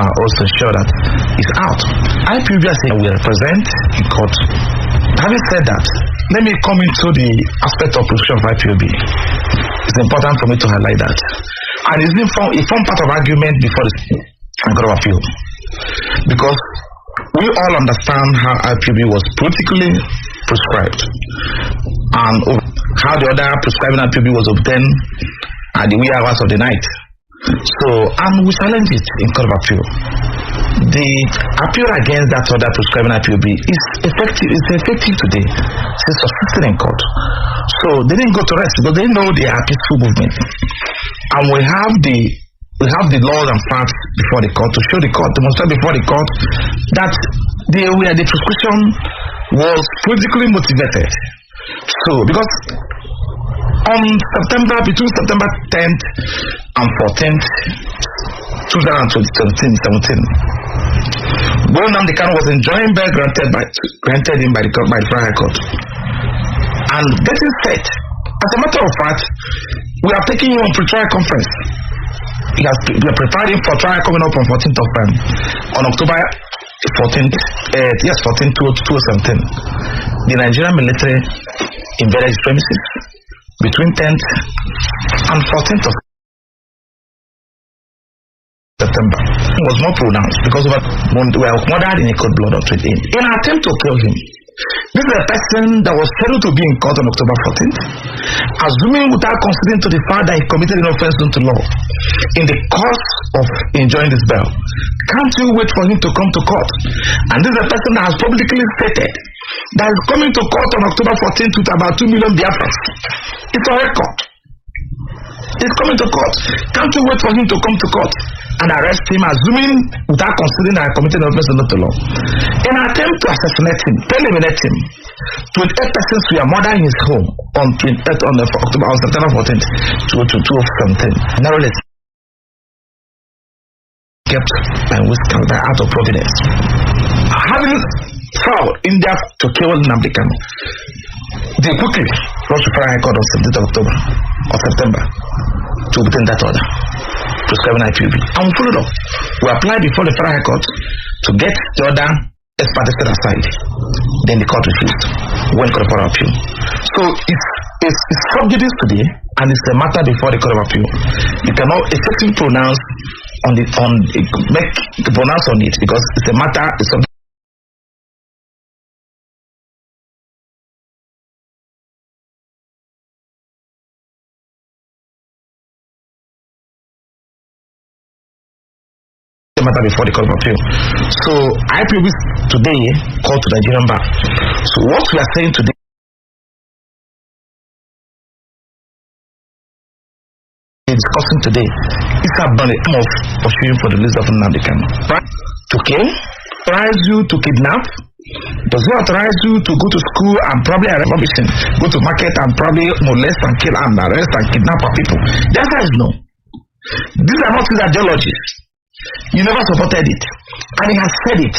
also ensure that it's out. IPOB as we represent in court. Having said that, let me come into the aspect of position of IPOB. It's important for me to highlight that. And it formed part of argument before the Court of Appeal. Because we all understand how IPOB was politically prescribed and how the other prescribing IPOB was obtained at the wee hours of the night. So, and we challenge it in Court of Appeal. The appeal against that other prescribing IPOB is effective. It's effective today. It's successful in court. So they didn't go to rest because they know they are a peaceful movement, and we have the laws and facts before the court to show the court, demonstrate before the court that the prescription was politically motivated. So because between September 10th and 14th, 2017, when Nnamdi Kanu was enjoying bail granted him by the High Court, and getting set. As a matter of fact, we are taking him on pre-trial conference. We are preparing for trial coming up on 14th of on October 14th, 2017. The Nigerian military invaded his premises between 10th and 14th of September. It was more pronounced because we were murdered in a cold blood of 28. In an attempt to kill him, this is a person that was scheduled to be in court on October 14th, assuming without considering to the fact that he committed an offense into law in the course of enjoying this bail. Can't you wait for him to come to court? And this is a person that has publicly stated that is coming to court on October 14th with about 2 million Biafras. It's a record. He's coming to court. Can't you wait for him to come to court and arrest him, assuming without considering that he committed an offense under the law? In an attempt to assassinate him, eliminate him, 28 persons were murdered in his home on September 14th, 2017. Narrowly kept by out of providence. Having found in there to kill Nnamdi Kanu, they quickly rushed to High Court on 17th of October or September to obtain that order prescribing IPOB. And we followed up. We applied before the High Court to get the order extradited aside. Then the court refused. Went to the Court of Appeal. So it's subject today, and it's a matter before the Court of Appeal. You cannot effectively pronounce pronounce on it because it's a matter. It's subject matter before the Court of Appeal. So IPOB today called to the Nigerian bar. So what we are saying today discussing today is about the aim of pursuing for the release of Nnamdi Kanu. To kill, authorize you to kidnap, does not authorize you to go to school and probably go to market and probably molest and kill and arrest and kidnap people. The answer is no. These are not his ideologies. You never supported it, and he has said it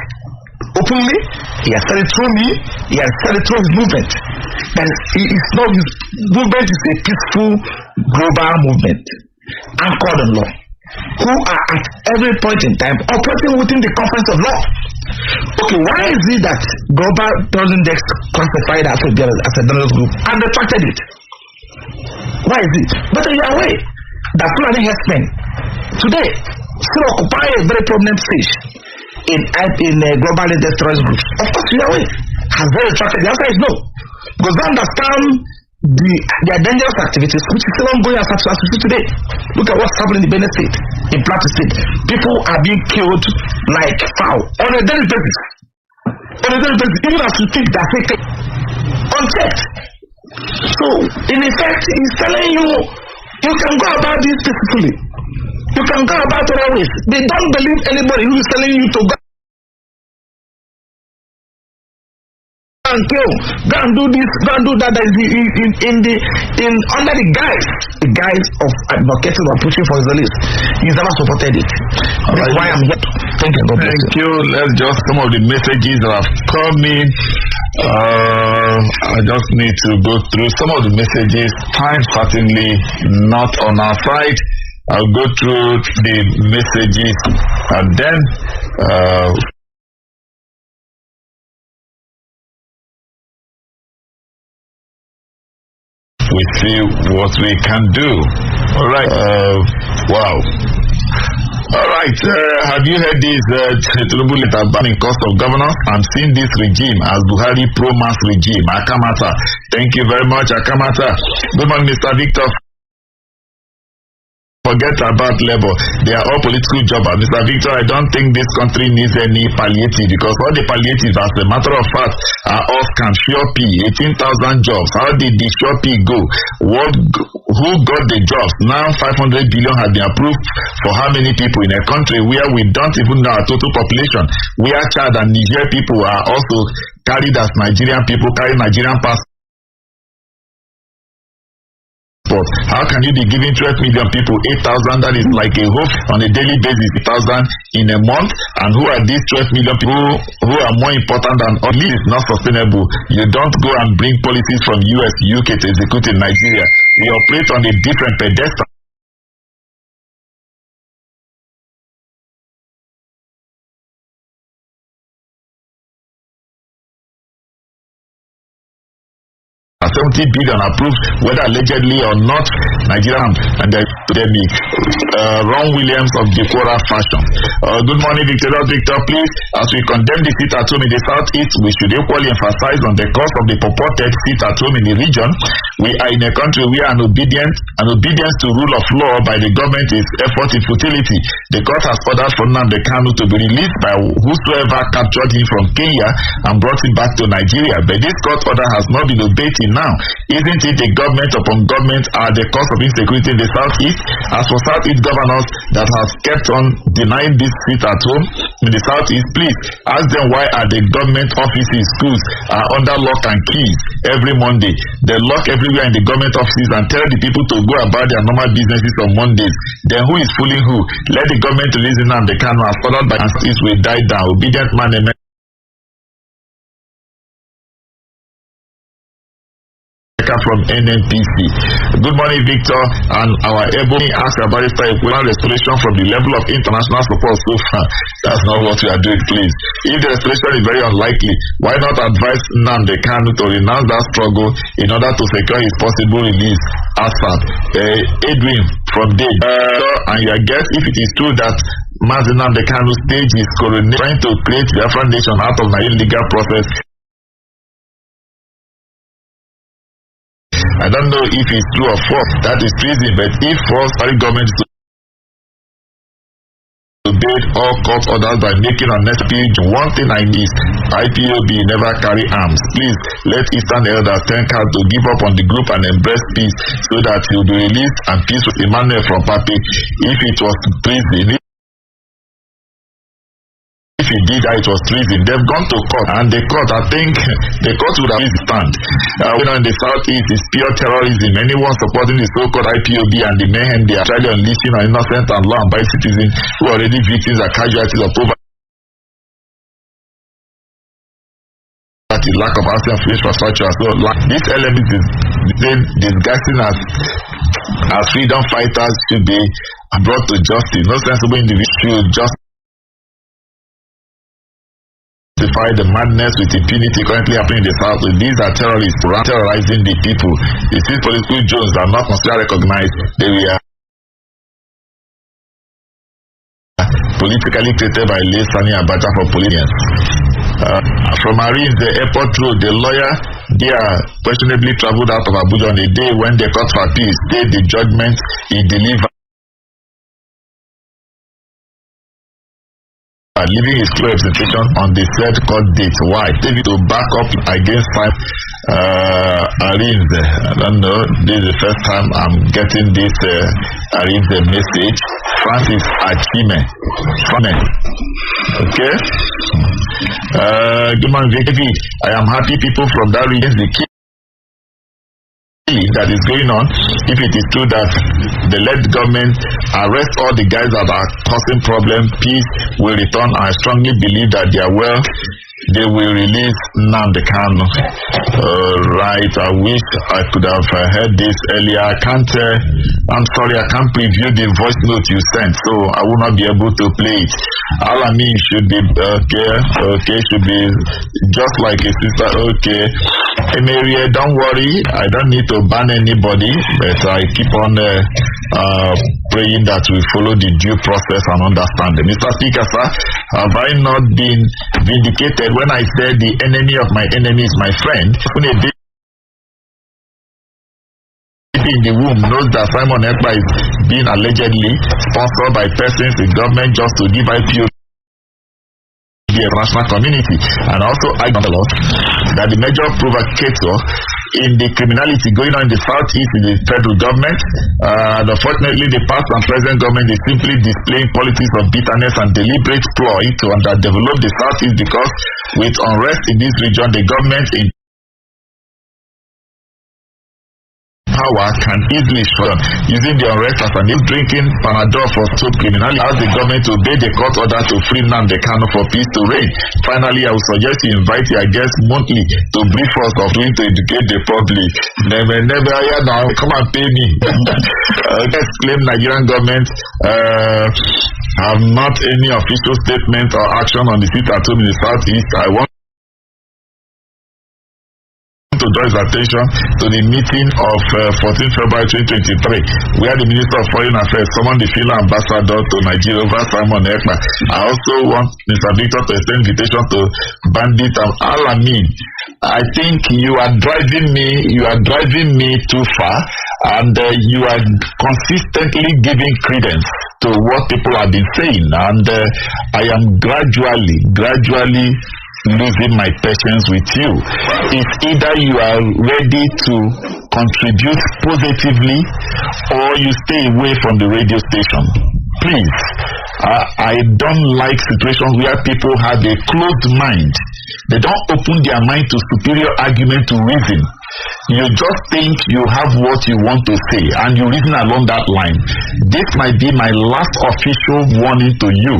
openly. He has said it through me. He has said it through his movement. That his movement is a peaceful global movement anchored on law, who are at every point in time operating within the confines of law. Okay, why is it that Global Terrorism Index classified as a terrorist group and retracted it? Why is it? But you are aware that Fulani herdsmen today still occupy a very prominent stage in global terrorist groups. Of course, you are aware. Has they retracted? The answer is no, because they understand their dangerous activities, which is still ongoing as we see today. Look at what's happening in Benin State, in Plateau State. People are being killed like fowl on a daily basis. Even as you think they're fake, unchecked. So, in effect, he's telling you, you can go about this peacefully. You can go about it always. They don't believe anybody who is telling you to go and kill, go and do this, go and do that. That is under the guise of advocating or pushing for his release. He's never supported it. That's why I'm here. Thank you. Thank you. Let's just some of the messages that have come in. I just need to go through some of the messages. Time certainly not on our side. I'll go through the messages and then we see what we can do. All right. Wow. All right. Have you heard this Chinedu letter banning cost of governance? I'm seeing this regime as Buhari pro-mass regime. Akamata. Thank you very much, Akamata. Good morning, Mr. Victor. Forget about labor. They are all political jobbers. Mr. Victor, I don't think this country needs any palliative because all the palliatives, as a matter of fact, are all scam. Sure P, 18,000 jobs. How did the Sure P go? Who got the jobs? Now 500 billion has been approved for how many people in a country where we don't even know our total population? Where Chad and Niger people are also carried as Nigerian people, carry Nigerian passports. How can you be giving 12 million people 8,000? That is like a hope on a daily basis, 8,000 in a month. And who are these 12 million people who are more important than all? This is not sustainable. You don't go and bring policies from US, UK to execute in Nigeria. We operate on a different pedestal. $70 billion approved, whether allegedly or not, Nigeria and the epidemic. Ron Williams of Decorah fashion. Good morning, Victor. Please, as we condemn the sit at home in the southeast, we should equally emphasize on the cost of the purported sit at home in the region. We are in a country where an obedience to rule of law by the government is effort in futility. The court has ordered for Nnamdi Kanu to be released by whosoever captured him from Kenya and brought him back to Nigeria. But this court order has not been obeyed till now. Isn't it the government upon government are the cause of insecurity in the southeast? As for southeast governors that have kept on denying this seat at home in the southeast, please ask them why are the government offices, schools are under lock and keys every Monday. They lock everywhere in the government offices and tell the people to go about their normal businesses on Mondays. Then who is fooling who? Let the government release Nnamdi Kanu as ordered by the will die down. Obedient man from NNPC. Good morning, Victor, and our Ebony asked about equivalent restoration from the level of international support so far. That's not what we are doing, please. If the restoration is very unlikely, why not advise Nnamdi Kanu to renounce that struggle in order to secure his possible release? ASAP. Edwin from Dave. And your guess, if it is true that Mazi Nnamdi Kanu staged his coronation trying to create the Biafra nation out of an illegal process, I don't know if it's true or false. That is treason. But if false, the government to obey all court orders by making unnecessary. One thing I miss: IPOB never carry arms. Please let Eastern elders thank her to give up on the group and embrace peace, so that he will be released and peace with Emmanuel from Papi. If it was treason. If he did that, it was treason. They've gone to court, and the court, I think, the court would have stand. In the southeast, it's pure terrorism. Anyone supporting the so-called IPOB and the mayhem they are trying to unleashing on innocent and law-abiding citizens who are already victims and casualties of poverty. The lack of access to infrastructure. So this element is disguising as freedom fighters should be brought to justice. No sensible individual just the madness with impunity currently happening in the south. These are terrorists terrorizing the people. These political drones are not considered recognized. They were politically created by Lee Sani Abacha for politicians. From Marines, the airport road, the lawyer there questionably traveled out of Abuja on a day when the court for appeal stayed the judgment he delivered, leaving his clear representation on the said court date. Why? David to back up against 5 Marines. I don't know. This is the first time I'm getting this Marines message. Francis Achime. Okay. Good morning, David. I am happy people from that region. The key that is going on, if it is true that the led government arrest all the guys that are causing problem, peace will return. I strongly believe that they are well they will release Nnamdi Kanu. Right, I wish I could have heard this earlier. I'm sorry, I can't preview the voice note you sent, so I will not be able to play it. All I mean should be okay, should be just like a sister. Okay, Emery, don't worry, I don't need to ban anybody, but I keep on praying that we follow the due process and understanding. Mr. Speaker, sir, have I not been vindicated when I said the enemy of my enemy is my friend? When a baby in the womb knows that Simon Ekpa is being allegedly sponsored by persons in government just to give IPO the international community, and also I that the major provocator in the criminality going on in the southeast is the federal government. And unfortunately, the past and present government is simply displaying politics of bitterness and deliberate ploy to underdevelop the southeast, because with unrest in this region, the government in power can easily shut using the unrest as an drinking Panadol for stop criminality, as the government to obey the court order to free Nnamdi Kanu for peace to reign. Finally, I would suggest you invite your guests monthly to brief us of doing to educate the public. Never now, come and pay me. Let's claim Nigerian government have not any official statement or action on the sit at home in the southeast. I want to draw his attention to the meeting of 14 February 2023, where the Minister of Foreign Affairs summoned the fellow ambassador to Nigeria over Simon Ekpa. I also want Mr. Victor to extend invitation to Bandit and Alamin. I think you are driving me too far, and you are consistently giving credence to what people have been saying, and I am gradually losing my patience with you. It's either you are ready to contribute positively or you stay away from the radio station. Please, I don't like situations where people have a closed mind. They don't open their mind to superior argument to reason. You just think you have what you want to say and you reason along that line. This might be my last official warning to you.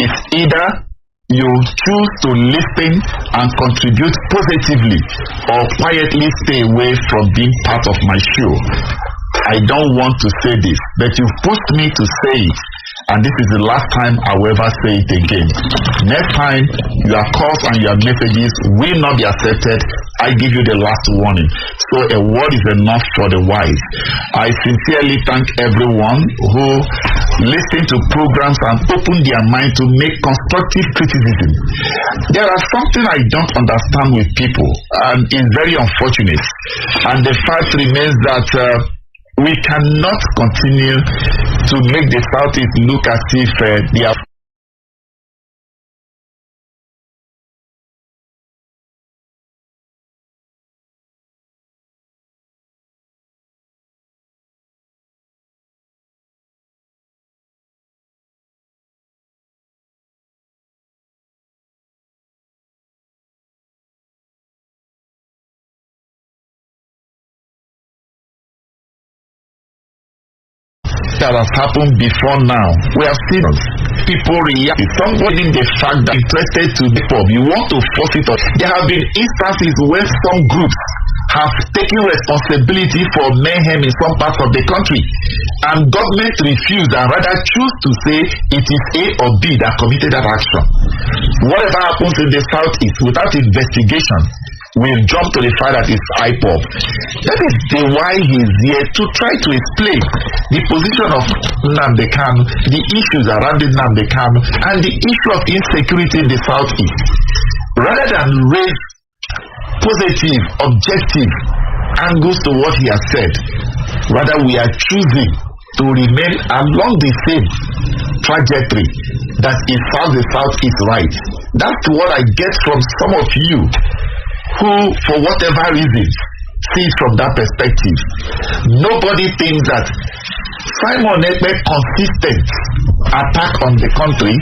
It's either you choose to listen and contribute positively, or quietly stay away from being part of my show. I don't want to say this, but you pushed me to say it, and this is the last time I will ever say it again. Next time, your calls and your messages will not be accepted. I give you the last warning. So a word is enough for the wise. I sincerely thank everyone who listen to programs and open their mind to make constructive criticism. There are something I don't understand with people, and it's very unfortunate. And the fact remains that we cannot continue to make the Southeast look as if they are that has happened before now. We have seen people react. Somebody in the fact that interested to the pub, you want to force it on. There have been instances where some groups have taken responsibility for mayhem in some parts of the country, and government refused and rather choose to say it is A or B that committed that action. Whatever happens in the southeast without investigation will jump to the fact that it's IPOB. That is why he is here, to try to explain the position of Nnamdi Kanu, the issues around Nnamdi Kanu, and the issue of insecurity in the southeast. Rather than raise positive, objective angles to what he has said, rather we are choosing to remain along the same trajectory that is how the southeast right. That's what I get from some of you who, for whatever reason, see it from that perspective. Nobody thinks that Simon Ekpa's consistent attack on the country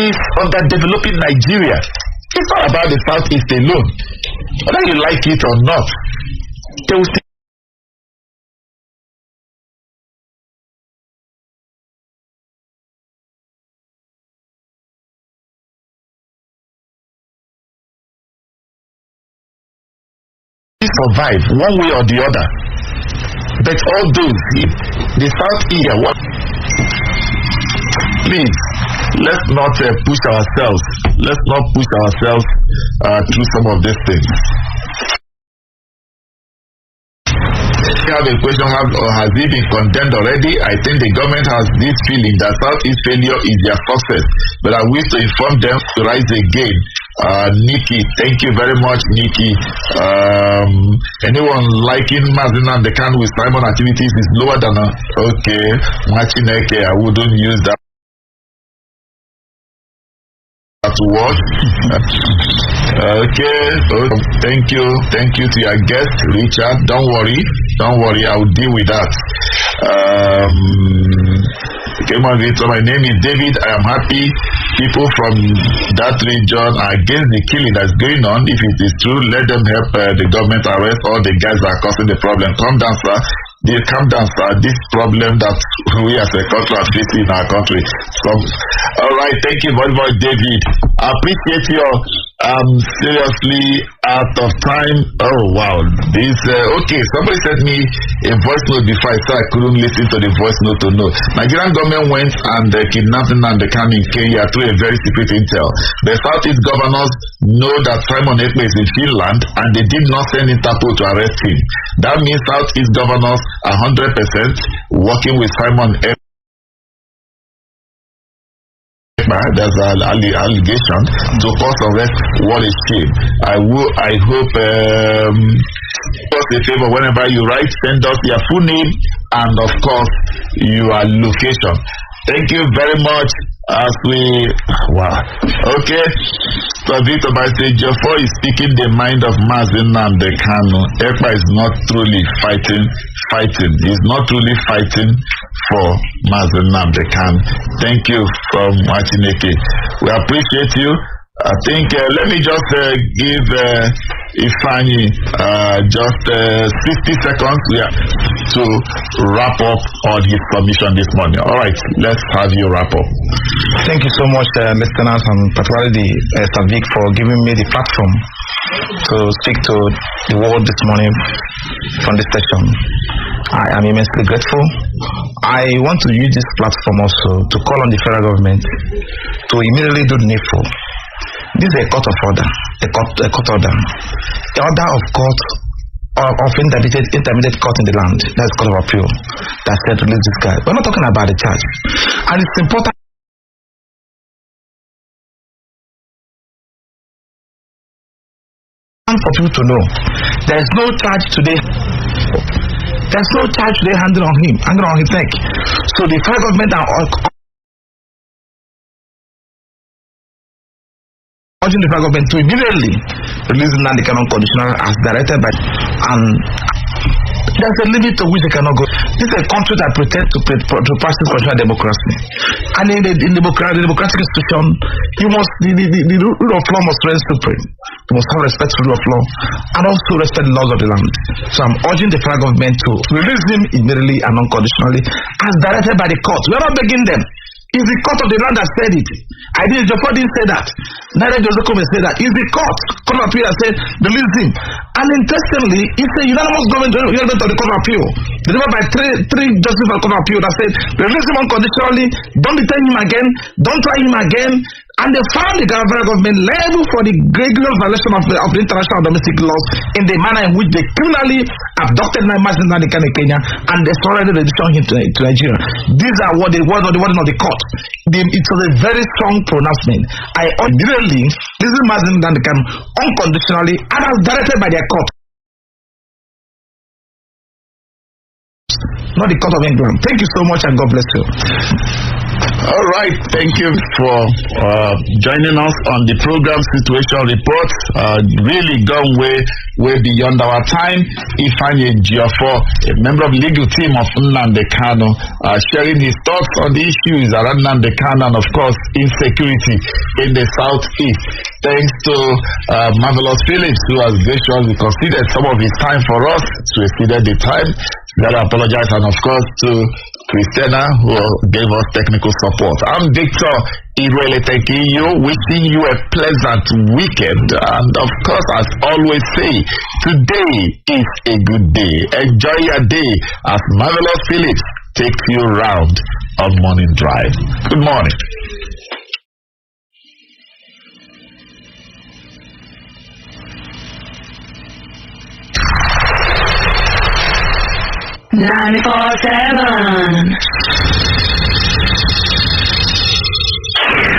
is underdeveloping Nigeria. It's not about the southeast alone. Whether you like it or not, they will still survive one way or the other. But all those, the Southeast, what? Please, let's not push ourselves. Let's not push ourselves through some of these things. I have a question, has it been condemned already? I think the government has this feeling that Southeast failure is their success, but I wish to inform them to rise again. Nikki, thank you very much, Nikki. Anyone liking Mazi Nnamdi Kanu with Simon activities is lower than okay, Machineke, I wouldn't use that to watch. Okay, so thank you to your guest, Richard. Don't worry, I'll deal with that. Okay, my name is David. I am happy people from that region are against the killing that's going on. If it is true, let them help the government arrest all the guys that are causing the problem. Calm down, sir. This problem that we as a country are facing in our country. So, all right, thank you very much, David. I appreciate your seriously out of time. Oh wow, this okay. Somebody sent me a voice note before I started. I couldn't listen to the voice note to know. Nigerian government went and kidnapped Nnamdi Kanu in Kenya through a very secret intel. The Southeast governors know that Simon Ekpe is in Finland and they did not send Interpol to arrest him. That means Southeast governors are 100% working with Simon Ekpe. There's an allegation to cause arrest. What a shame. I hope do us a favor, whenever you write, send us your full name and of course your location. Thank you very much. As we okay. So Victor by say Jafar is speaking the mind of Mazi Nnamdi Kanu. Ekpa is not truly fighting. He's not truly fighting for Mazi Nnamdi Kanu. Thank you from Machineke. We appreciate you. I think let me just give Ifeanyi just 60 seconds to wrap up on his submission this morning. All right, let's have you wrap up. Thank you so much, listeners, and particularly Sir Vic for giving me the platform to speak to the world this morning from this session. I am immensely grateful. I want to use this platform also to call on the federal government to immediately do the needful. This is a court of order, a court order. The order of court of intermediate court in the land, that's court of appeal, that said to release this guy. We're not talking about the charge. And it's important for people to know there is no charge today. There's no charge today handed on his neck. So the federal government are urging the federal government to immediately release Nnamdi Kanu unconditional as directed by, and there's a limit to which they cannot go. This is a country that pretends to practice constitutional democracy, and in the democratic institution, the rule of law must reign supreme. You must have respect for the rule of law and also respect the laws of the land. So I'm urging the federal government to release him immediately and unconditionally as directed by the court. We are not begging them. It's the court of the land that said it. Jafar didn't say that. Neither Joseph Kome said that. It's the court of appeal that said release him. And interestingly, it's a unanimous government of the court of appeal, delivered by three justices of the court of appeal that said release him unconditionally, don't detain him again, don't try him again. And they found the federal government liable for the grievous violation of the international domestic laws in the manner in which they criminally abducted Mazi Nnamdi Kanu in Kenya and they surrendered the decision to Nigeria. These are what the word of the court. It was a very strong pronouncement. I immediately this is Mazi Nnamdi Kanu unconditionally and as directed by their court. Not the court of England. Thank you so much and God bless you. All right, thank you for joining us on the program Situation Report. Really gone way beyond our time. Ifeanyi Jafar, a member of the legal team of Nnamdi Kanu, sharing his thoughts on the issues around Nnamdi Kanu and of course insecurity in the Southeast. Thanks to Marvelous Phillips, who has graciously considered some of his time for us to exceed the time. That I apologize, and of course to Christina, who gave us technical support. I'm Victor Ireletekiyo, wishing you a pleasant weekend. And of course, as always say, today is a good day. Enjoy your day as Marvelous Phillips takes you round on Morning Drive. Good morning.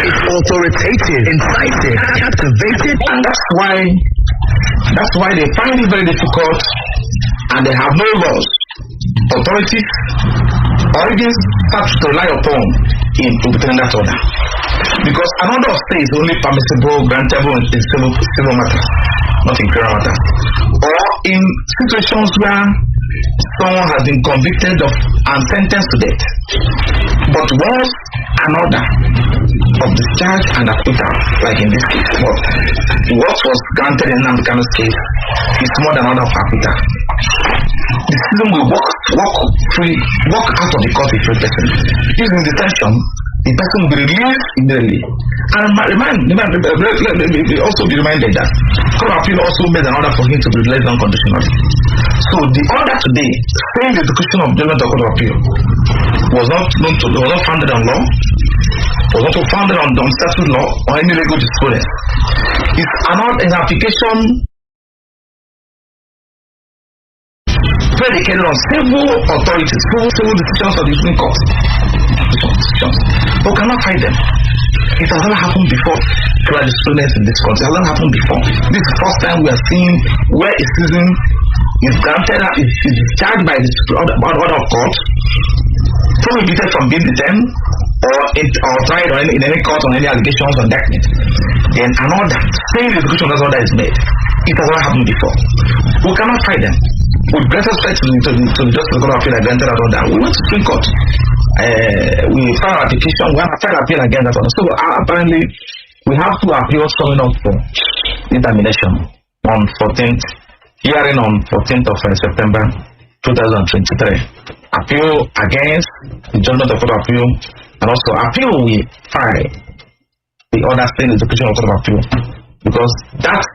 It's authoritative, incisive, captivated, and that's why they find it very difficult, and they have no laws, authorities, origins have to rely upon in obtaining that order. Because an order of stay is only permissible, grantable in civil matters, not in criminal matters, or in situations where someone has been convicted of and sentenced to death. But once an order of discharge and acquittal, like in this case, but what was granted in Nnamdi Kanu's case is more than order of acquittal. The system will walk out of the court a free person. If in detention, the person will be released immediately. And also be reminded that Court of Appeal also made an order for him to be released unconditionally. So the order today, saying the execution of judgment of Court of Appeal was not founded on law, was not founded on statute law or any legal jurisprudence. It's an application predicated on civil authorities, civil decisions of the Supreme Court. But we cannot find them. It has never happened before. Jurisprudence in this country, it has never happened before. This is the first time we are seeing where a citizen is granted, is discharged by the order of court, prohibited from being detained or tried or in any court on any allegations or indictment. Then an order saying the execution of that order is made. It has never happened before. We cannot find them. With great respect to the Justice Court of Appeal that granted that order, we went to Supreme Court. We filed an application, we have filed appeal against that order. So apparently, we have two appeals coming up for determination on 14th, hearing on 14th of September 2023. Appeal against the judgment of Court of Appeal, and also appeal we file the order saying the execution of Court of Appeal, because that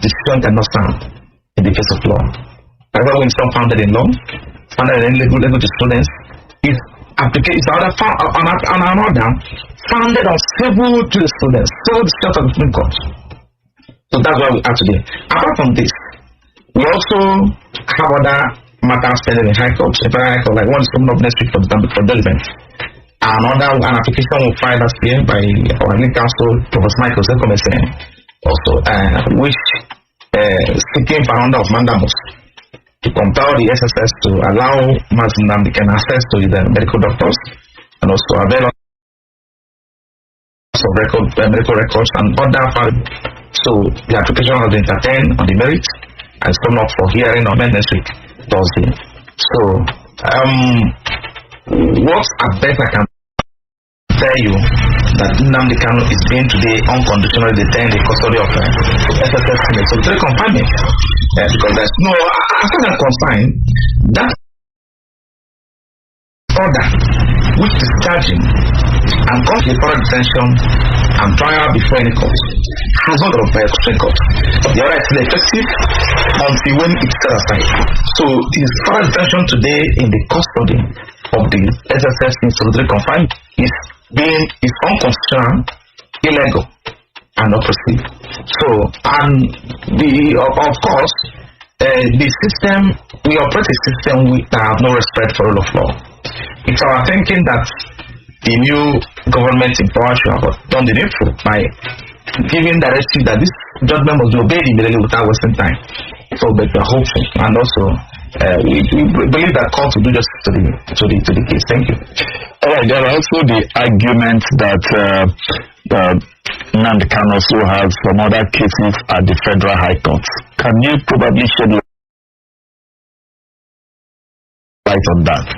decision cannot stand in the case of law. However, when it's not founded in law, founded in legal jurisprudence, it's order on an order founded on civil jurisprudence, civil decisions of the Supreme Court. So that's why we are today. Apart from this, we also have other matters pending in High Court, High Court, like one is coming up next week for judgment. An application will file last year by our legal counsel, Professor Michael Sekomesen, also, which seeking for an order of mandamus to compel the SSS to allow Mazi access to the medical doctors and also avail of medical records and other files. So the application has been entertained on the merits and it's coming up for hearing on next week, Thursday. So what at best I can tell you that Nnamdi Kanu is being today unconditionally detained in custody of SSS in a solitary confinement, because there's no, as far as I'm concerned, that order which discharging and comes with further detention and trial before any court has not got a Supreme Court. The order is still effective until when it's set aside. So his further detention today in the custody of the SSS in solitary confinement is unconstitutional, illegal, and oppressive. So, and of course, the system, we operate a system that have no respect for rule of law. It's our thinking that the new government in power should have done the needful by giving directive that this judgment must be obeyed immediately without wasting time. So, but we're hopeful, and also we believe that court will do justice to the case. Thank you. All right. There are also the argument that Nnamdi Kanu also has some other cases at the Federal High Court. Can you probably shed light on that?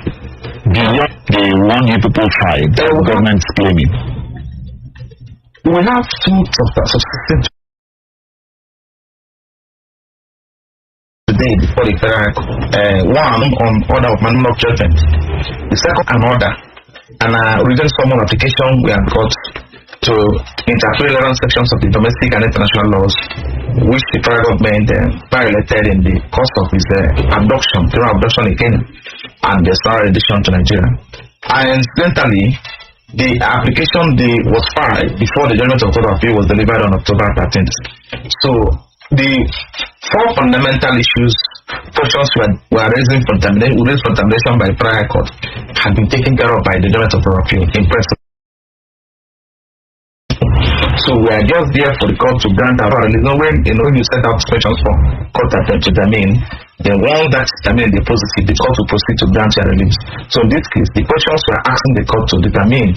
Beyond the one you people tried, the government's claiming. We have two subsistence today before the Federal High Court. One on order of management of judgment. The second, an order and written summon application we have got to interpret 11 sections of the domestic and international laws which the federal government violated in the course of his abduction in Kenya and the extradition to Nigeria. And incidentally, the application was filed before the judgment of Court of Appeal was delivered on October 13th. So the four fundamental issues questions were raising for determination by the prior court had been taken care of by the judgment of Court of Appeal in person. So we are just there for the court to grant our release. When you set out questions for court to determine, then once that determine the positive, the court will proceed to grant your release. So in this case, the questions were asking the court to determine,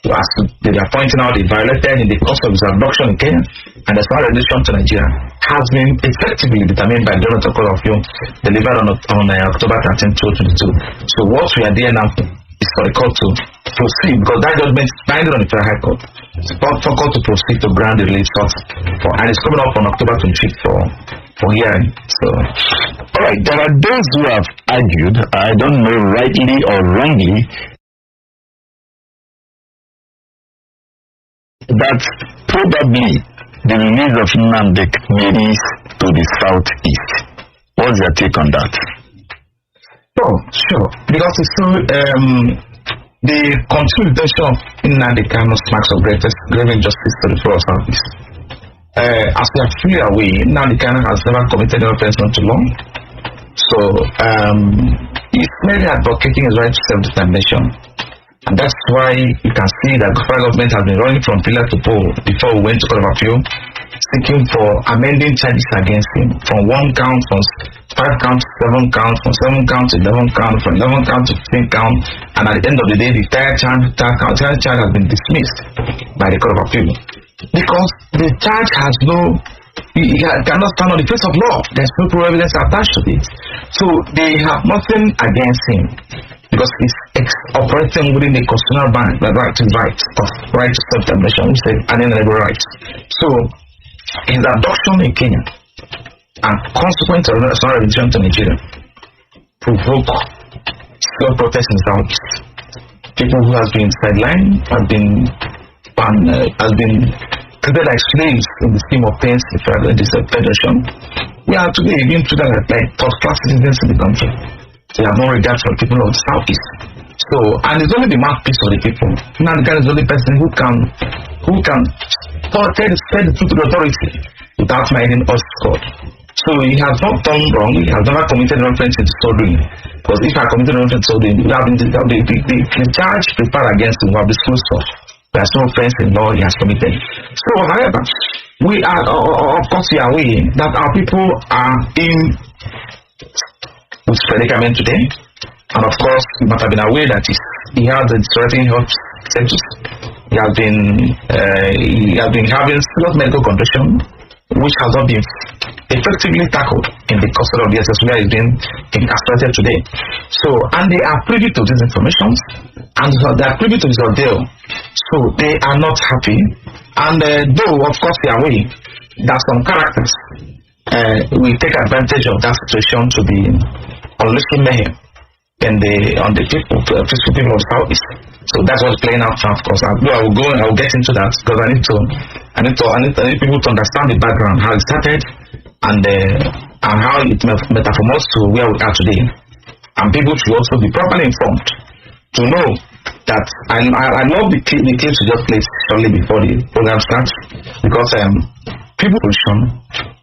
as they are pointing out, they violated in the course of his abduction in Kenya and the extradition to Nigeria has been effectively determined by the judgment of Court of Appeal delivered on October 13, 2022. So what we are there now is for the court to proceed, because that judgment is binding on the Federal High Court. It's for court to proceed to grant the release and it's coming up on October 25th for hearing. So, all right, there are those who have argued, I don't know rightly or wrongly, that probably the release of Nnamdi is to the southeast. What's your take on that? Oh, sure. Because it's so the continued detention of Nnamdi marks of grave injustice to the federal service. As we are fully aware, Nnamdi has never committed any offense unto law. So he's merely advocating his right to self-determination. And that's why you can see that the federal government has been running from pillar to pole before we went to Court of Appeal, seeking for amending charges against him from 1 count, from 5 counts to 7 counts, from 7 counts to 11 counts, from 11 counts to 15 counts, and at the end of the day, the entire charge has been dismissed by the Court of Appeal because the charge has cannot stand on the face of law. There's no proof evidence attached to it. So they have nothing against him because he's operating within the constitutional band, the right to self-determination, which is an inalienable right. So his abduction in Kenya and consequent extradition to Nigeria provoke still protests in the Southeast. People who have been sidelined have been treated like slaves in the scheme of things in this federation. We are today being treated like third-class citizens in the country. They have no regard for the people of the Southeast. So, and it's only the mouthpiece of the people. Nnamdi is the only person who can tell the truth to the authority without minding us God. So he has not done wrong. He has never committed an offense in so doing. Because if I committed an offense in so doing, the charge prepared against him will have disclosed such. There's no offense in law he has committed. So, however, we are of course we are aware that our people are in with predicament today. And of course, you must have been aware that he has a threatening health status. He has been having serious medical condition, which has not been effectively tackled in the custody of the SS where he's been incarcerated today. So, and they are privy to these information, and they are privy to this ordeal. So they are not happy. And though, of course, they are aware that some characters will take advantage of that situation to be unleashing mayhem on the peaceful people of the Southeast. So that's what's playing out now, of course. I will get into that because I need people to understand the background, how it started, and how it metamorphosed to where we are today. And people should also be properly informed to know that I love the clips we just played shortly before the program starts, because people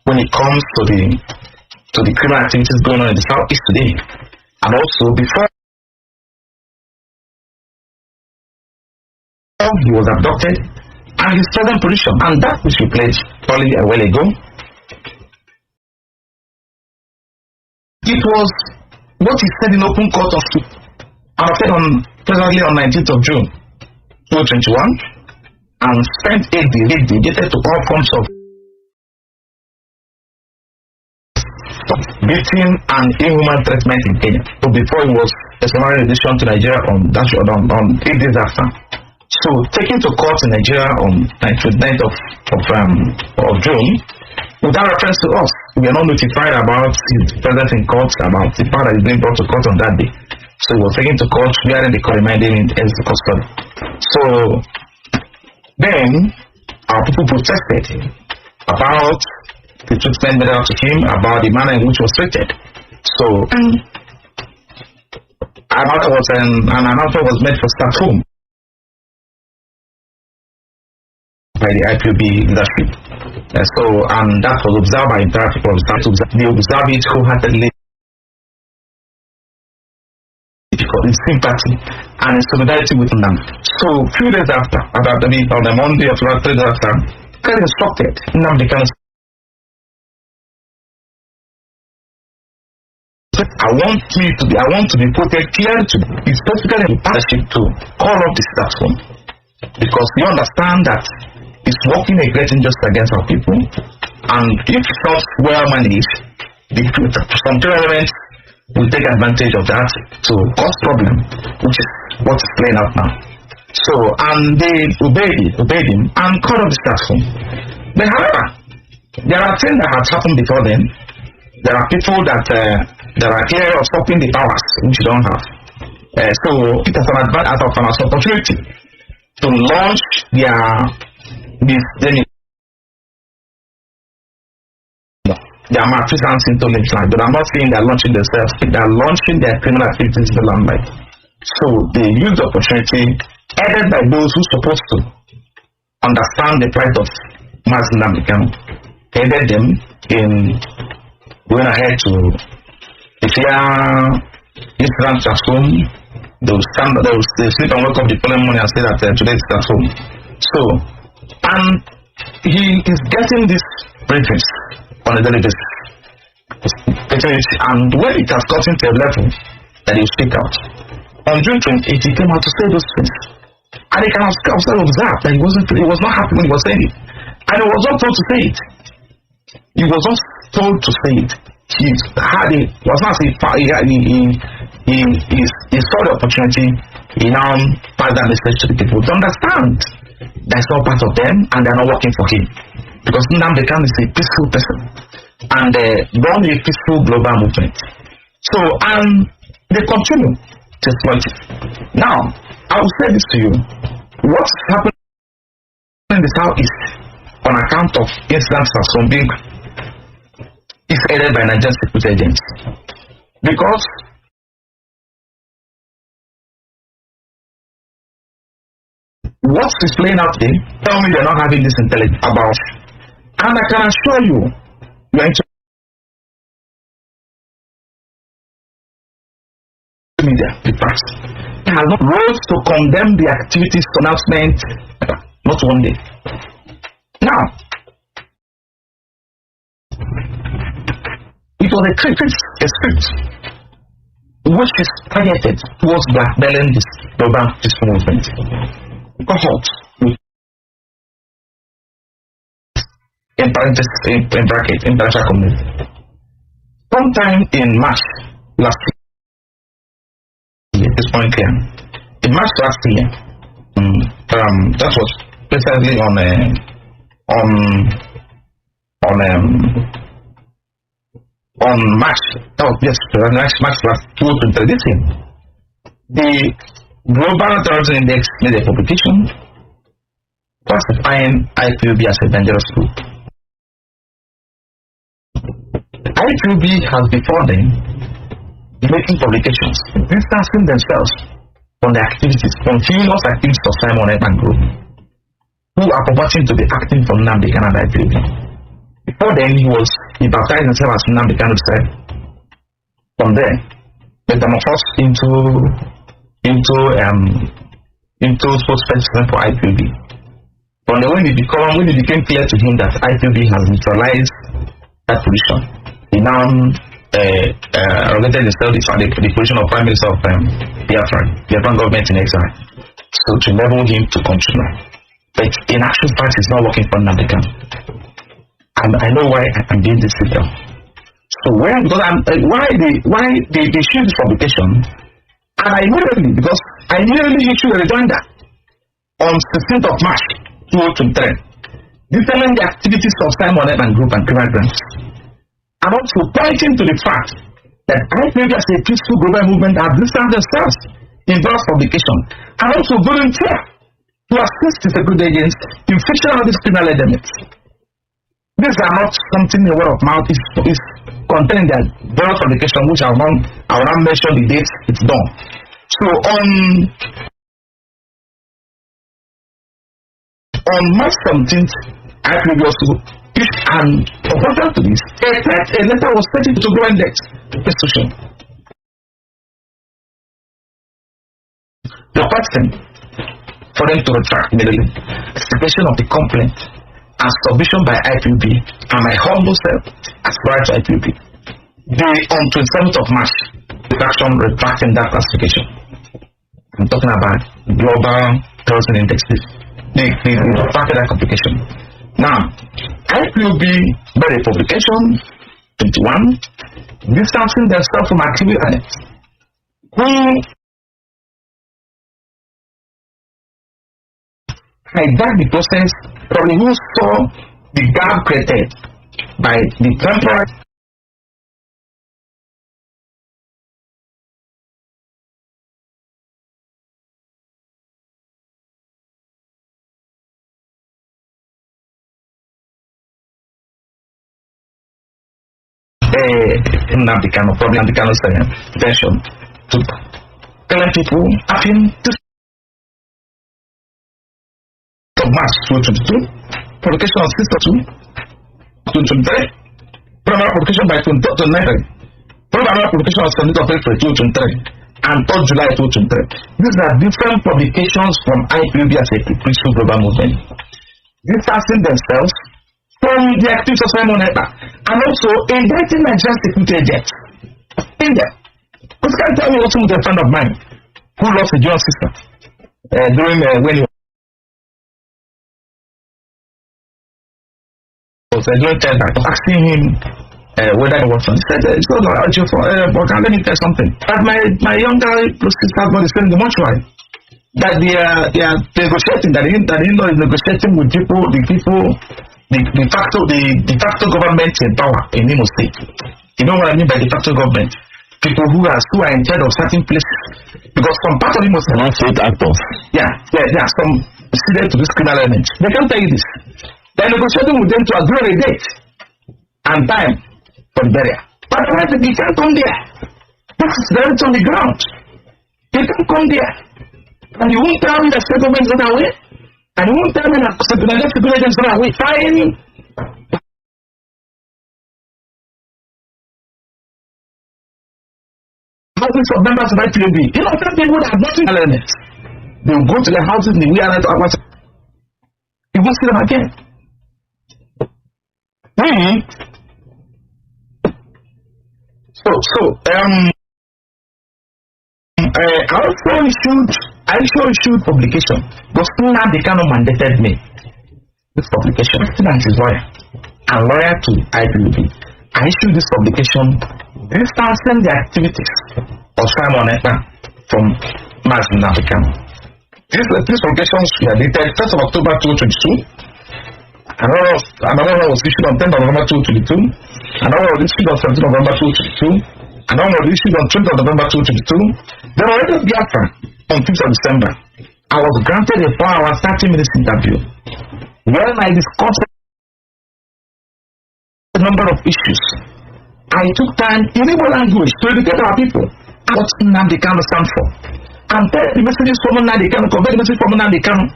when it comes to the criminal activities going on in the Southeast today, and also before he was abducted and his present position, and that which we played probably a while ago, it was what he said in open court of presently on 19th of June 2021, and spent 8 days dedicated to all forms of beating and inhuman treatment in Kenya. So before he was extradited to Nigeria on 8 days after. So taken to court in Nigeria on 29th of June, without reference to us, we are not notified about his presence in court, about the fact that he's being brought to court on that day. So he was taken to court, wherein they could remind him in custody. So then our people protested about the treatment made out to him, about the manner in which he was treated. So an announcement was made for staff home by the IPOB leadership. And that was observed by entire people of staff. They observed it wholeheartedly in sympathy and in solidarity with them. So few days after, on the Monday of 3 days after, God instructed Nnamdi Kanu. I want to be quoted clearly to be specifically in partnership to call up the staff home, because we understand that it's working a great injustice against our people, and if it's not well managed, some elements will take advantage of that to cause problem, which is what is playing out now. So, and they obeyed him and called up the staff home. But however, there are things that have happened before then. There are people that are here usurping the powers which you don't have. So it has an opportunity to launch their malfeasance into the land. But I'm not saying they're launching themselves, they are launching their criminal activities in the limelight. So they use the opportunity, aided by those who are supposed to understand the plight of Mazi Nnamdi Kanu, aided them in going ahead to declare incidents at home. They will sleep and wake up the following morning and say that today is at home. So, and he is getting this briefings on a daily basis. And when it has gotten to a level that he will speak out, on June 28th, he came out to say those things. And he can observe that he was not happy when he was saying it. And he was not told to say it. He was not told to say it. He saw the opportunity. He now passed that message to the people to understand that's not part of them and they're not working for him. Because Nnamdi Kanu is a peaceful person and born a peaceful global movement. So, and they continue to exploit it. Now, I will say this to you. What's happening in the Southeast on account of incidents of some being is aided by Nigerian security agents. Because what is playing out there, tell me they're not having this intelligence about. And I can assure you, you're into media, the press. They have not rose to condemn the activities announcement, not one day. Now, it was a script which is targeted towards blackmailing this global peaceful movement. Cohort in parentheses, in bracket, international community. Sometime in March last year, this point clear. In March last year, that was precisely on March. That was March last 2023. The Global Terrorism Index made a publication classifying IPOB as a dangerous group. IPOB has before then been making publications distancing themselves from the activities, from famous activities of Simon Ekman Group, who are purporting to be acting from Nnamdi Kanu and IPOB. Before then, he baptized himself as Nnamdi Kanu said. From there, metamorphosed into spokesperson for IPOB. From the when it became clear to him that IPOB has neutralized that position, he now related himself to the position of Prime Minister of Biafra government in exile. So to enable him to continue. But in actual fact, it's not working for Nnamdi Kanu. And I know why I'm doing this video. So why they issued this publication, and I immediately issued a rejoinder on 16th of March 2023, detailing the activities of Simon Ekman Group and criminal branches, and also pointing to the fact that IPOB as a peaceful global movement have distanced themselves in various publication and also volunteer to assist the security agents in fixing all these criminal elements. These are not something in word of mouth, is contained in various publication which I will not mention the dates it's done. So on March 17th, IPOB also issued an proposal to this. A letter was sent to go index institution. The person for them to retract immediately execution of the complaint and submission by IPOB and my humble self as prior to IPOB. On 27th of March, the action retracting that classification. I'm talking about global terrorism index. They retracted that complication. Now, IPOB made a publication 21 distancing themselves from activities who hijacked the process, probably who saw the gap created by the temporary Nnamdi Kanu, probably Nnamdi Kanu's intention to tell people having to March 2022, publication on 6th of 2, 2023, primary publication by 2023, primary publication on 7th of April 2023, and 3rd July 2023. These are different publications from IPOB as a peaceful global movement, distancing themselves from the activities of Simon Ekpa, and also indicting Nigerian security agents in there. Because can tell me also with a friend of mine who lost a John sister during when he was during tender, asking him whether he was on. He said, it's not urgent for but let me tell something. That my younger sister got is in the mortuary. That they are negotiating, that he know is negotiating with people, the de facto government in power in Imo State. You know what I mean by de facto government? People who are in charge of certain places. Because some part of Imo State, not state actors. Yeah, some students to this criminal element. They can't tell you this. They're negotiating with them to agree on a date and time for the burial. But they can't come there. This is very on the ground. They can't come there. And you won't tell me that settlement is not away. And you won't tell me that security agents are away. Fine. Houses of members of IPOB. You know, some people have nothing elements. They will go to their houses in the wilderness hours. You won't see them again. I also issued publication. But Nnamdi Kanu mandated me. This publication, student is lawyer and lawyer to IPOB. I issued this publication distancing the activities of Simon Ekpa from Mazi Nnamdi Kanu. These publications were dated 1st of October 2022. Another one was issued on 10th of November 2022. Another was issued on 17th of November 2022. Another one was issued on 20th of November 2022. Then already Biafra on 5th of December. I was granted a 4-hour 30-minute interview when I discussed a number of issues. I took time in Igbo language to educate our people what Nnamdi Kanu stands for. And tell the messages from Nnamdi Kanu, convey the message from Nnamdi Kanu,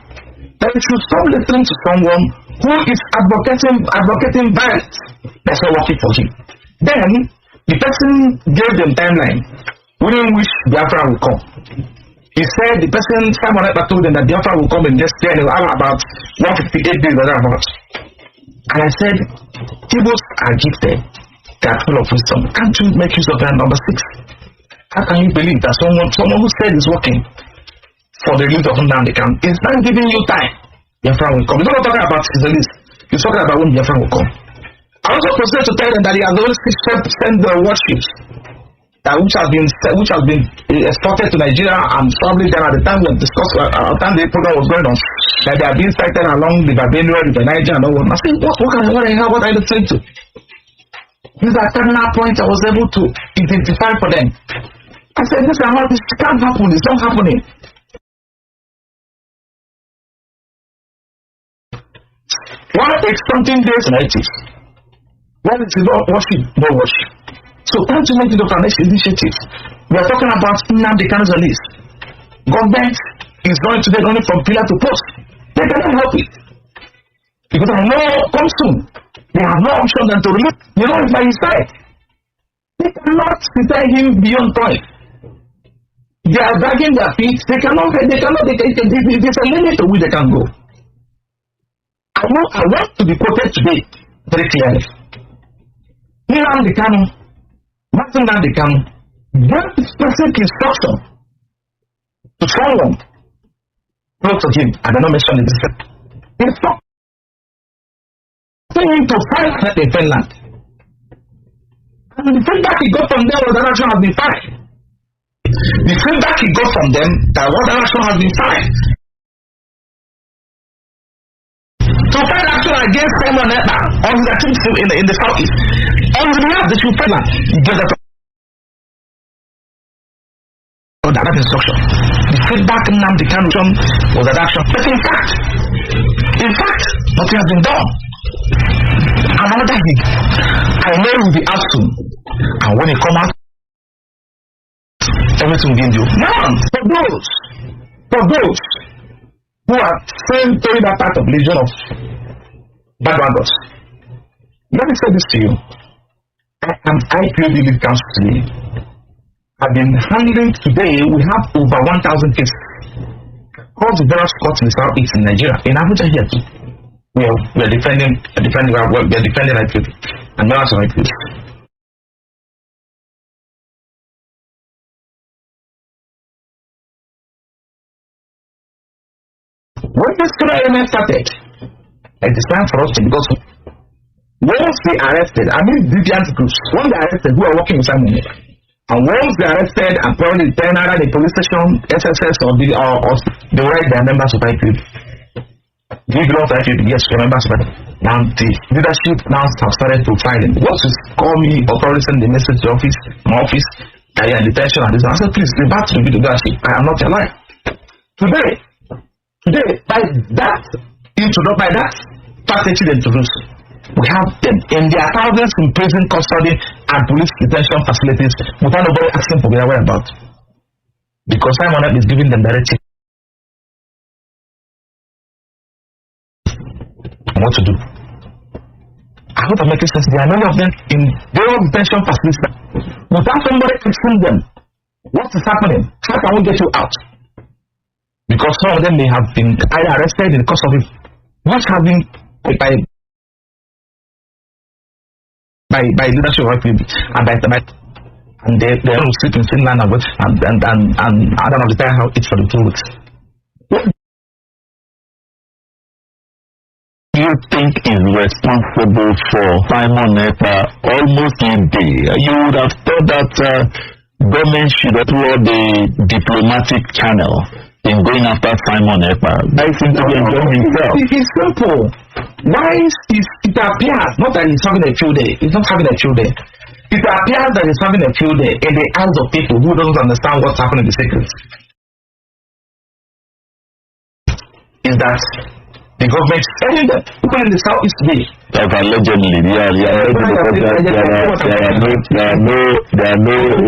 that we should stop listening to someone who is advocating violence. That's not working for him. Then the person gave them timeline within which Biafra will come. He said the person Simon Ekpa told them that Biafra will come in just 10 about 158 days or about. And I said, Igbos are gifted, they are full of wisdom. Can't you make use of that number 6? How can you believe that someone who said is working for the release of Nnamdi Kanu is not giving you time? Biafra will come. He's not talking about his release. He's talking about when Biafra will come. I also proceeded to tell them that he has always sent the warships which has been exported to Nigeria and probably then at the time we discussed at the time the program was going on that they are being sighted along the Benue, the Niger and all that. I said, what are you listening to? These are terminal points I was able to identify for them. I said, this can't happen, it's not happening. Why take something days and it is? Why is it not worship, no worship? So trying to make it of an initiative. We are talking about Nnamdi Kanu's list. Government is going today only from pillar to post. They cannot help it. Because I know come soon. They have no option than to release. You know, it's by his side. They cannot decide him beyond point. They are dragging their feet. There's a limit to which they can go. I want to be quoted today very clearly. Nnamdi Kanu, Nnamdi Kanu, gave specific instruction to someone close to him. I don't know mention it. Instruct him to fight in Finland. And the feedback he got from them was that action has been fine. The feedback he got from them that what action has been fine. To fight action against someone on his activities in the southeast. On the behalf of the Finland, he gave that instruction. The feedback Nnamdi Kanu was that action. But in fact, nothing has been done. Another thing, I know it will be out soon. And when it comes out, everything will be in you. Now, for those who are saying that part of religion of bad ones, let me say this to you. I am IPOB lead counsel today. I've been handling today, we have over 1,000 cases across the various courts in the southeast in Nigeria. In Abuja here too. We are defending IPOB and members of IPOB. When this criminal started, it is time for us to go. Once they arrested, deviant groups, when they arrested, who are working with someone, and once they arrested and probably then either the police station, SSS, or they write their members of IPOB. Do you belong to IPOB? Yes, your members of IPOB. Now the leadership now have started profiling. What is call me or probably send the message to my office, I am detention and this. I said, please go back to the leadership. I am not a liar. Today, by that strategy they introduced, we have them in their thousands in prison custody and police detention facilities without nobody asking for their whereabouts. Because Simon is giving them direction on what to do. I hope I'm making sense. There are many of them in their detention facilities without somebody asking them what is happening. How can we get you out? Because some of them may have been either arrested in the course of it, which have been by leadership of IPOB and they don't sleep in Finland and I don't understand how it's for the 2 weeks. You think is responsible for Simon Ekpa almost a day? You would have thought that government should explore the diplomatic channel in going after Simon Ekpa. That seems to be enjoying himself. It's simple. Why it appears not that he's having a field day. It's not having a field day. It appears that he's having a field day in the eyes of people who don't understand what's happening in the secrets. Is that the government is telling them people in the southeast today. Like allegedly, there are no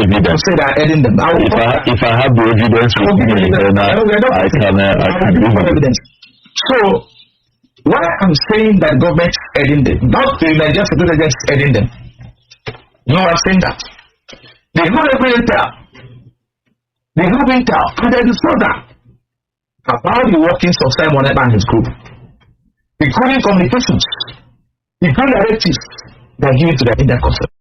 evidence. Say they are aiding them. If I have the evidence with me, then I can give evidence. So why I'm saying that government is aiding them, not the Nigerian security agents aiding them. You know what I'm saying that? They have every intel. And they discover that about the workings of Simon Ekpa and his group, including communications, including directives that are given to them in their concept,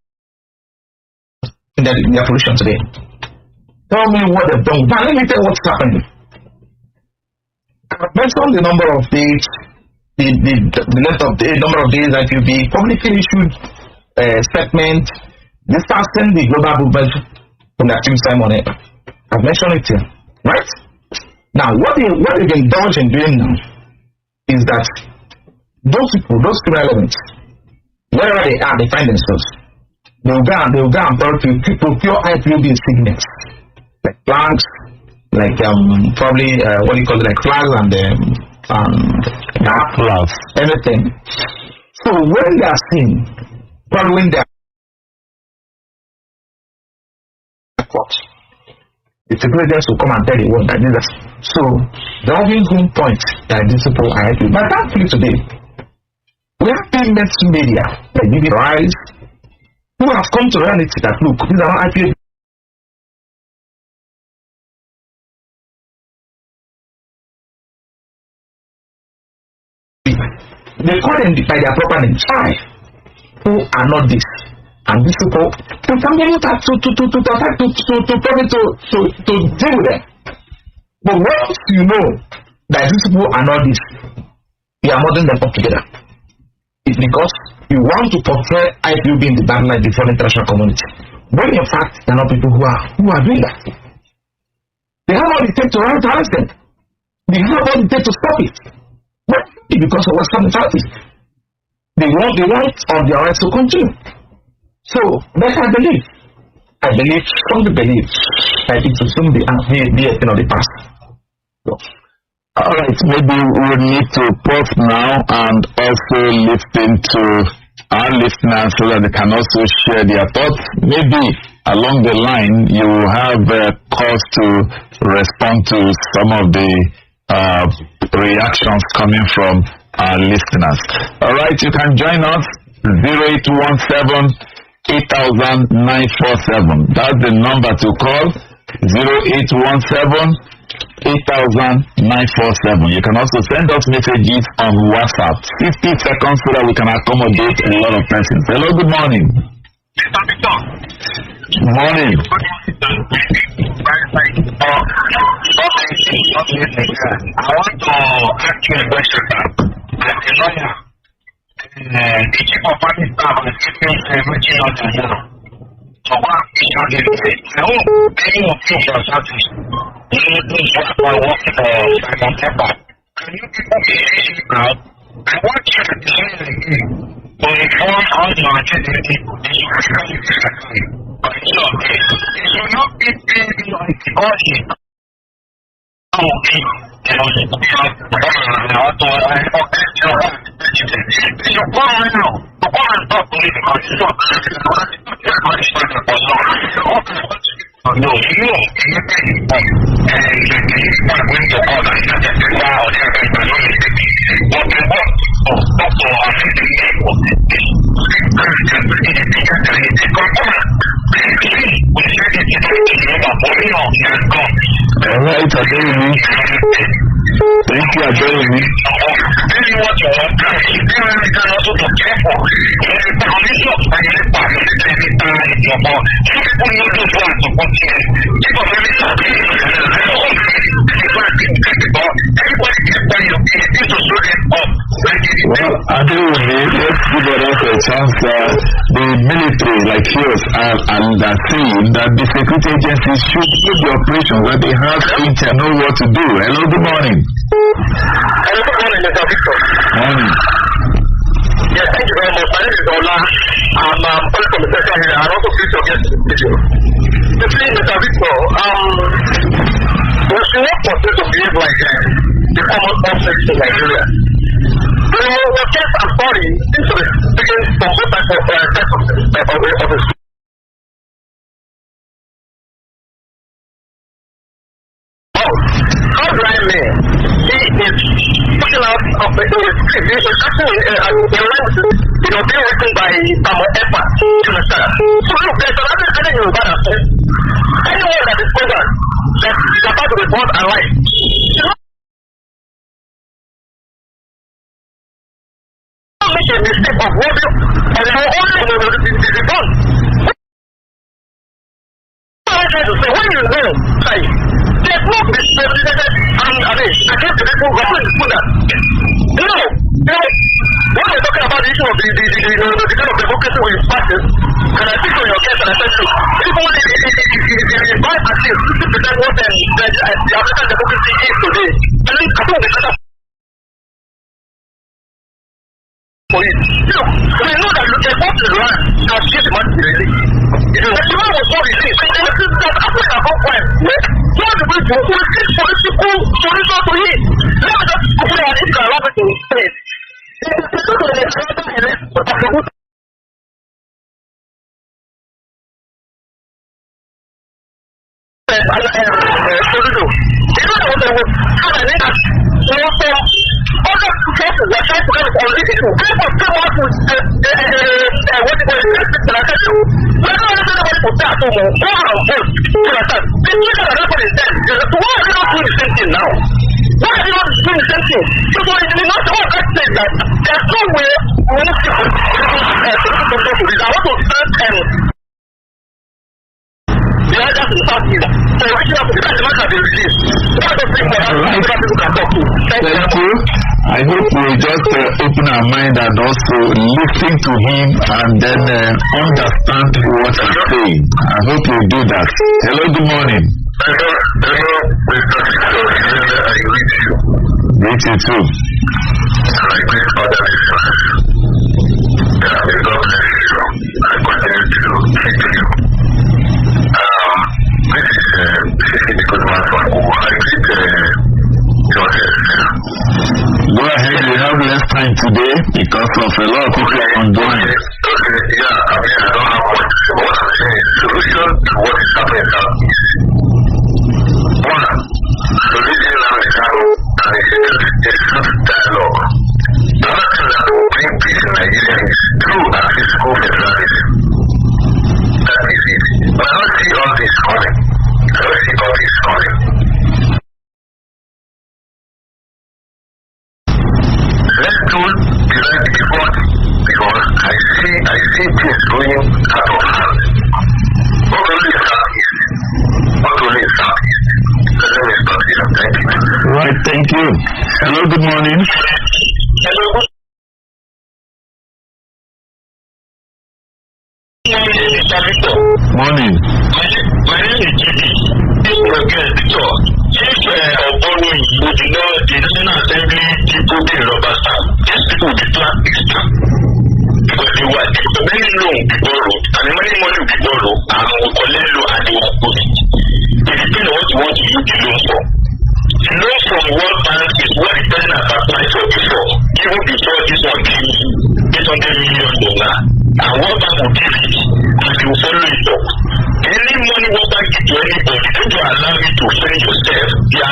in their position today. Tell me what they've done. Now let me tell you what's happening. I've mentioned the number of days, the length of the number of days that will be publicly issued statement distancing the global movement from the activist Simon Ekpa. I've mentioned it here, right? Now, what they've indulged in doing now is that those people, those criminal elements, wherever they are, they find themselves. They'll go and procure IPOB signals, like flags, like probably what do you call it, like flags and flags, anything. So when they are seen, probably when they are caught, the secretaries will come and tell the world that this is so driving home point that these people are IPOB. But thankfully today, we have payments media like BBC Rise, who have come to reality that look, these are not IPOB. They call them by their proper name, who are not this. And these people, they can be able to deal with them. But once you know that these people are not this, you are molding them up together. It's because you want to portray IPOB in the bad light before the international community. But in fact, there are not people who are doing that. They have all it takes to arrest them. They have all it takes to stop it. But because of Western mentality, they want on their rights to continue. So that I strongly believe that it will soon be a thing of the past. So, all right, maybe we need to pause now and also listen to our listeners so that they can also share their thoughts. Maybe along the line you will have cause to respond to some of the reactions coming from our listeners. All right, you can join us 0817 8,947. That's the number to call, 0817 8,947. You can also send us messages on WhatsApp, 50 seconds so that we can accommodate a lot of persons. Hello, good morning. Morning. I want to ask you a question, sir. As a lawyer, the chief of party staff is reaching out to you. So what is your say? I hope any of you from Southeast, you are working for Simon Pepper. Can you people be reaching out? I want you to decide again to inform how you are getting people. They should actually be satisfied. But it's not okay. It should not be paid like God. Okay. You know, you go right now. The one and talk political. No, you all right, Adeyemi. Thank you, Adeyemi. Well, Adeyemi, let's give us a chance. The military, like yours, are saying that the security agencies should do the operations, that they have to know what to do. Hello, good morning. Hello, good morning, Mr. Victor. Morning. Yes, thank you very much. My name is Ola. I'm calling from the sector here. I'm also pleased to get this video. You see, Mr. Victor, we should not continue to behave like the common office in Nigeria. You know, the case, I'm sorry, seems to be speaking from both types of office. How do I mean? He is pushing out of the script. He is actually in line with, being written by Samuel Epa. You understand? So look, there's another thing in Uganda. Anyone that is present that is about to be born alive. Make a mistake of what you and you only be born. I'm trying to say, when you know, there's no discriminated and against the people who are going to put that. You know, when we're talking about the issue of the kind of democracy we practice, and I think on your case and I said to people in by at least 50% what the African democracy is today. I think the for it. Look, we know that the report to the land has just much released. The man was not released. That happened at one point. What the way to political solution to it? Let me just put it in the rabbit to say. Thank you. I hope we just open our mind and also listen to him and then understand what he's saying. I hope we do that. Hello, good morning. Hello, Mr. I greet you. Greet you too. I greet other listeners. May God bless you. I continue to keep you. This is the good man from Kuwa. I greet yourself. Go ahead, we have less time today because of a lot of people on doing it. Okay, yeah, I mean, I don't have much. What I'm saying is solution to what is happening now is one, religion and Kanu and it's not dialogue. The other thing that will bring peace in Nigeria is true and physical federalism. That is it. But I don't see all this coming. I don't see all this coming. Let's do the right effort because I see things going out of hand. Not only in Southeast. Not only in Southeast. Let me stop here. Thank you. Right, thank you. Hello, good morning. Hello. Morning. My name is Jimmy. This is again Victor. If Obono you do know the National Assembly people in rubber stamp, these people will be plastic stamp. Because they were the many loan be borrowed and the many money will be borrowed and we collect loan and they will put it. It depends on what you want to use the loan for. The loan from World Bank is what the person has applied for before. Even before this one came $800 million. And World Bank will give it and they will follow it up. Any money World Bank give to anybody, they don't allow you to fend yourself. They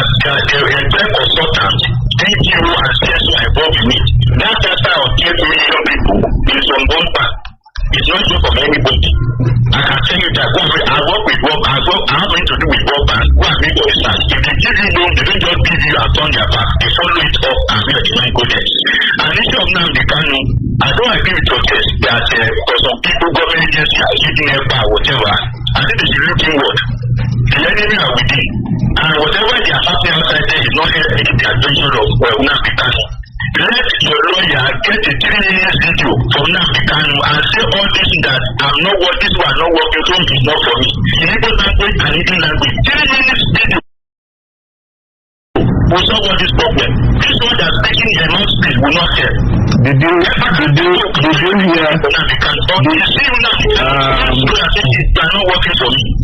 employ consultants, DPO and CSO involved in it. That data of 8 million people is from World Bank. It's not just from anybody. I can tell you that I work with World Bank. I have nothing to do with World Bank. Go and make your research. If they give you loan, they don't just give you and turn their back. They follow it up and make the money go there. And issue of Nnamdi Kanu, I don't agree with your case that for some people, government agencies are using EPA or whatever. I think they should look inward. The enemy are within. And whatever they are happening outside there is not helping the attention of Nnamdi Kanu. Let your lawyer get a 3-minute video from Nnamdi Kanu and say all this that I'm not working, this one not working, so it's not for me. In Igbo language and Indian language, 3 minutes video will solve all this problem. This one that's making a non speed will not help. Did you hear?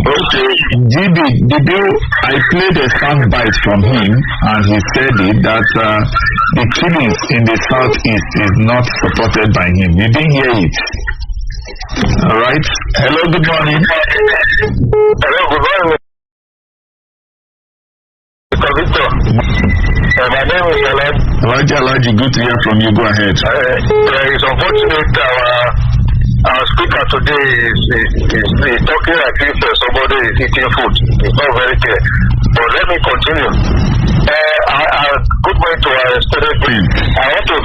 Okay, did you? I played a sound bite from him, and he said it that the killings in the southeast is not supported by him. You didn't hear it. All right. Hello. Good morning. Hello. Good morning. Victor. My name is Elijah, good to hear from you. Go ahead. It's unfortunate our speaker today is talking like if somebody is eating food. It's not very clear. But let me continue. Good morning to our student. I want to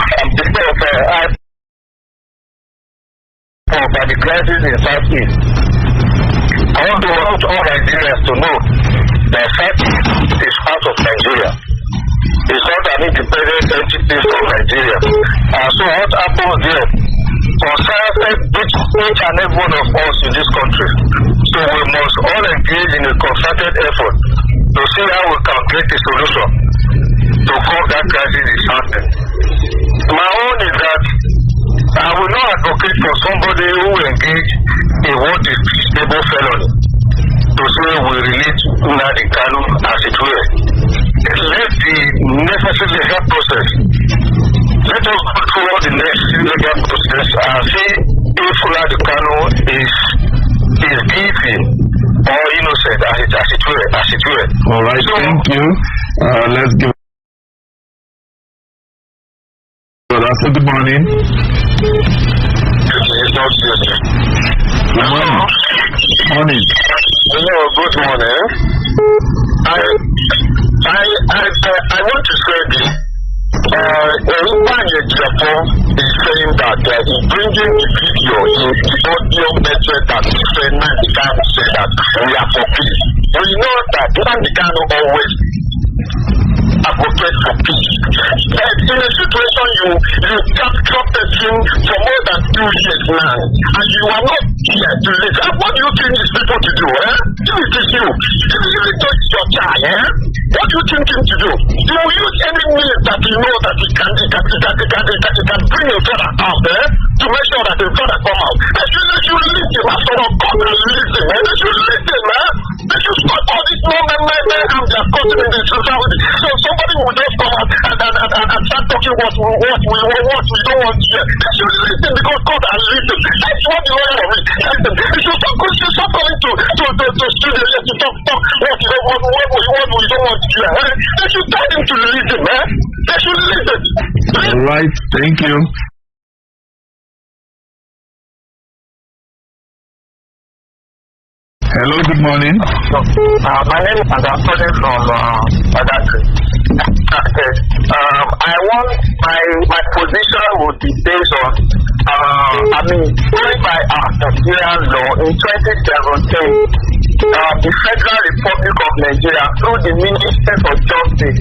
about the crisis in Southeast. I want to want all Nigerians to know that Southeast is part of Nigeria. It's not an independent entity from Nigeria. And so what happens there concerns each and every one of us in this country. So we must all engage in a concerted effort to see how we can get a solution to curb that crisis is happening. My own is that I will not advocate for somebody who engage in what is stable felony to say we release Nnamdi Kanu as it were. Let the necessary legal process. Let us go through the necessary legal process and see if Nnamdi Kanu is guilty or innocent as it were. All right, so, thank you. Let's give. Good morning. It's not serious. Good morning. Morning. Hello, good morning. I want to say this. Japan is saying that he's bringing the video in the audio method that Nnamdi Kanu said that we are for peace. We know that Nnamdi Kanu always advocate for peace. But in a situation you capture person for more than 2 years now, and you are not here to listen. What do you think these people to do? Do it is you. If you really touch your child, what do you think him to do? You will use any means that you know that he can bring your father out there to make sure that the father come out. They should listen, after all, God will listen, man. They should listen, man. They should stop all this moment, man, and they are causing in the society. So somebody will just come out and start talking what we don't want to hear. They should listen because God has listened. That's what the lawyer is. They should stop coming to studio here to talk what we don't want to hear. They should tell them to listen, man. They should listen. All right, thank you. Hello, good morning. My name is Nnamdi from Badagry. I want my position would be based on going by our Nigerian law in 2017. The Federal Republic of Nigeria, through the Ministry for Justice,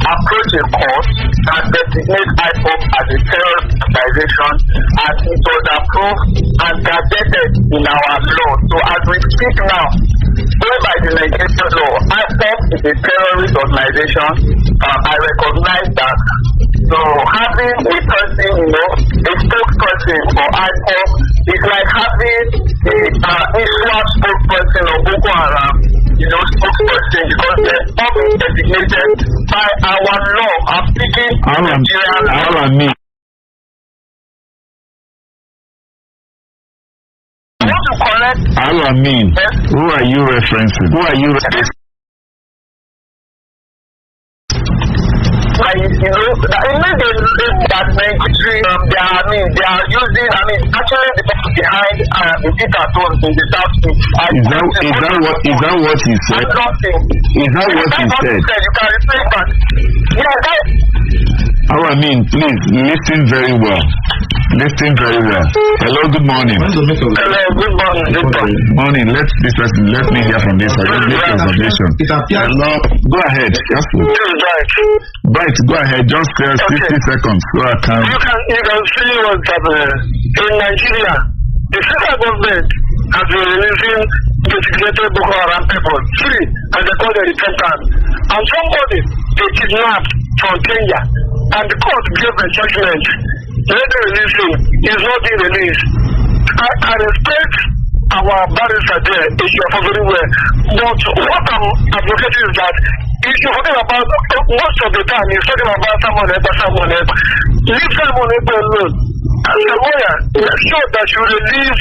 approached a court and designated IPOB as a terrorist organization, and it was approved and gazetted in our law. So as we speak now, going by the Nigerian law, IPOB is a terrorist organization. I recognize that. So having a person, a spokesperson for IPOB is like having a Islam spokesperson or Boko Haram, spokesperson, because they're all designated by our law. I'm speaking Nigerian law. Who are you referencing? That they are using, actually the people behind the dictators in the South East. Is that what he said? Is that what he said? You can repeat that. Please listen very well. Hello, good morning. Hello, good morning. Morning. Let me hear from this. Hello, go ahead. Right, go ahead. Just 60 seconds. So I can. You can see what's happening in Nigeria. The federal government has been releasing designated Boko Haram people free, and they call them repentance. And somebody they kidnapped from Kenya, and the court gave a judgment. Let them release him. He's not being released. I respect our barrister there, if you are very well. But what I'm advocating is that if you're talking about most of the time, you're talking about someone else. Leave someone else alone. As a lawyer, make sure that you release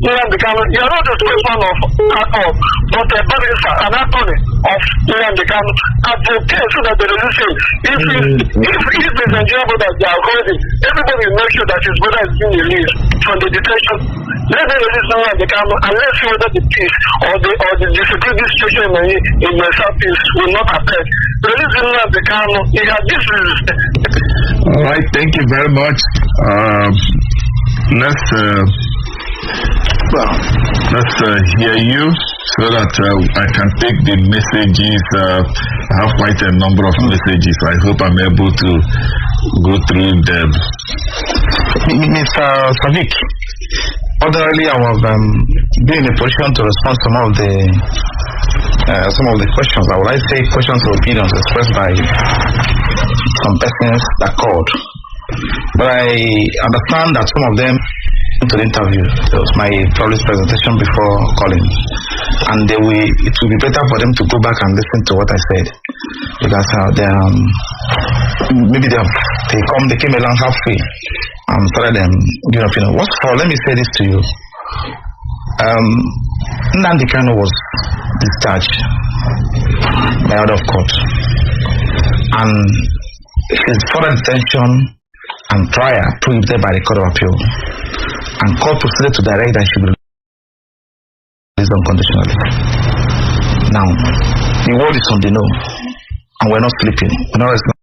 Nnamdi Kanu. You're not the spokesman of IPOB, but a barrister, an attorney of Nnamdi Kanu. Advocate so that they release him. If the Nigerian brothers they are holding, everybody will make sure that his brother is being released from the detention. Let them release Nnamdi Kanu and let's see whether the peace or the disagreement situation in the Southeast will not affect. Release Nnamdi Kanu. He has this. All right, thank you very much. Let's hear you so that I can take the messages. I have quite a number of messages. I hope I'm able to go through them. Mr. Savik, ordinarily I was being in a position to respond to some of the questions. I would like to say questions or opinions expressed by some persons that called. But I understand that some of them to the interview. It was my public presentation before calling, and it will be better for them to go back and listen to what I said, because maybe they came along halfway and started them giving opinion. What's for? Let me say this to you. Nnamdi Kanu was discharged by order of court, and his further detention and trial prohibited by the Court of Appeal, and court proceeded to direct that he should be released unconditionally. Now, the world is on the know, and we're not sleeping. We're not resting